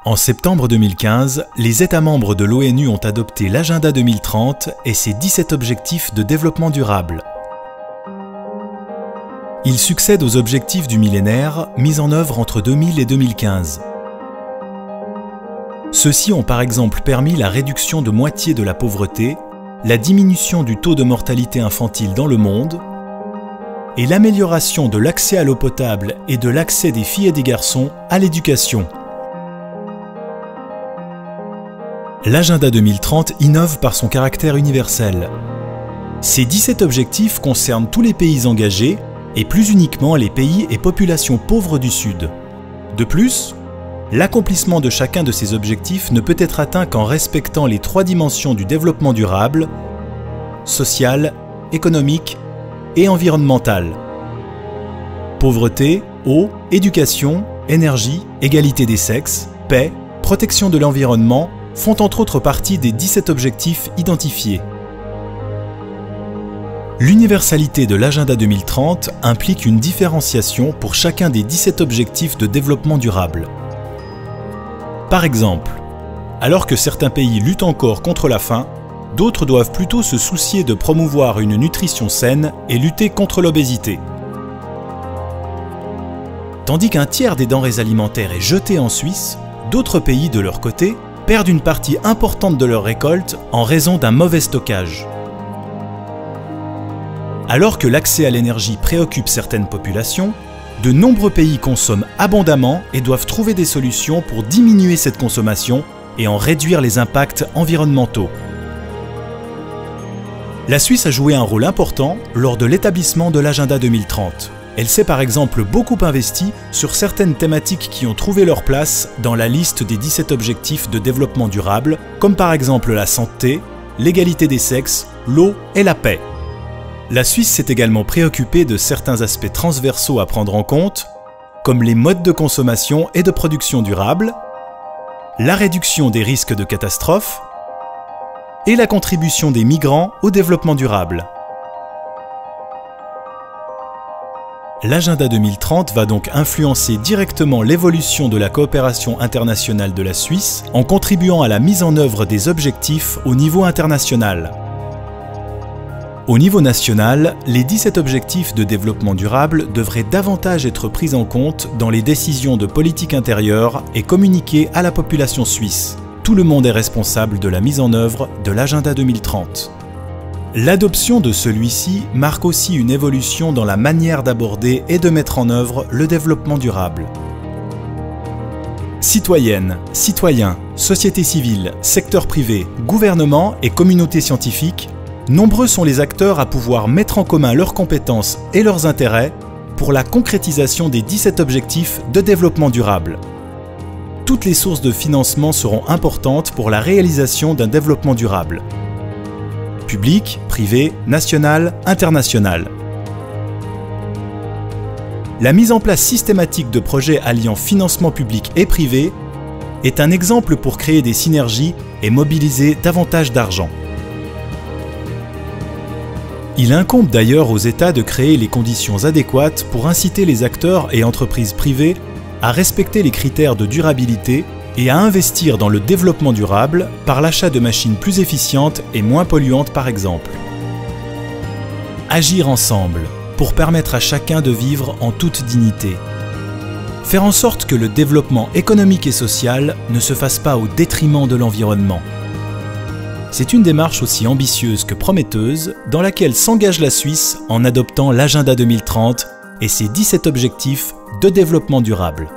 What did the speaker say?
En septembre 2015, les États membres de l'ONU ont adopté l'Agenda 2030 et ses 17 objectifs de développement durable. Ils succèdent aux objectifs du millénaire mis en œuvre entre 2000 et 2015. Ceux-ci ont par exemple permis la réduction de moitié de la pauvreté, la diminution du taux de mortalité infantile dans le monde et l'amélioration de l'accès à l'eau potable et de l'accès des filles et des garçons à l'éducation. L'Agenda 2030 innove par son caractère universel. Ces 17 objectifs concernent tous les pays engagés et plus uniquement les pays et populations pauvres du Sud. De plus, l'accomplissement de chacun de ces objectifs ne peut être atteint qu'en respectant les 3 dimensions du développement durable, social, économique et environnemental. Pauvreté, eau, éducation, énergie, égalité des sexes, paix, protection de l'environnement font entre autres partie des 17 objectifs identifiés. L'universalité de l'Agenda 2030 implique une différenciation pour chacun des 17 objectifs de développement durable. Par exemple, alors que certains pays luttent encore contre la faim, d'autres doivent plutôt se soucier de promouvoir une nutrition saine et lutter contre l'obésité. Tandis qu'un tiers des denrées alimentaires est jeté en Suisse, d'autres pays, de leur côté, perdent une partie importante de leur récolte en raison d'un mauvais stockage. Alors que l'accès à l'énergie préoccupe certaines populations, de nombreux pays consomment abondamment et doivent trouver des solutions pour diminuer cette consommation et en réduire les impacts environnementaux. La Suisse a joué un rôle important lors de l'établissement de l'Agenda 2030. Elle s'est par exemple beaucoup investie sur certaines thématiques qui ont trouvé leur place dans la liste des 17 objectifs de développement durable, comme par exemple la santé, l'égalité des sexes, l'eau et la paix. La Suisse s'est également préoccupée de certains aspects transversaux à prendre en compte, comme les modes de consommation et de production durable, la réduction des risques de catastrophes et la contribution des migrants au développement durable. L'Agenda 2030 va donc influencer directement l'évolution de la coopération internationale de la Suisse en contribuant à la mise en œuvre des objectifs au niveau international. Au niveau national, les 17 objectifs de développement durable devraient davantage être pris en compte dans les décisions de politique intérieure et communiquées à la population suisse. Tout le monde est responsable de la mise en œuvre de l'Agenda 2030. L'adoption de celui-ci marque aussi une évolution dans la manière d'aborder et de mettre en œuvre le développement durable. Citoyennes, citoyens, société civile, secteur privé, gouvernement et communauté scientifique, nombreux sont les acteurs à pouvoir mettre en commun leurs compétences et leurs intérêts pour la concrétisation des 17 objectifs de développement durable. Toutes les sources de financement seront importantes pour la réalisation d'un développement durable. Public, privé, national, international. La mise en place systématique de projets alliant financement public et privé est un exemple pour créer des synergies et mobiliser davantage d'argent. Il incombe d'ailleurs aux États de créer les conditions adéquates pour inciter les acteurs et entreprises privées à respecter les critères de durabilité et à investir dans le développement durable par l'achat de machines plus efficientes et moins polluantes par exemple. Agir ensemble pour permettre à chacun de vivre en toute dignité. Faire en sorte que le développement économique et social ne se fasse pas au détriment de l'environnement. C'est une démarche aussi ambitieuse que prometteuse dans laquelle s'engage la Suisse en adoptant l'Agenda 2030 et ses 17 objectifs de développement durable.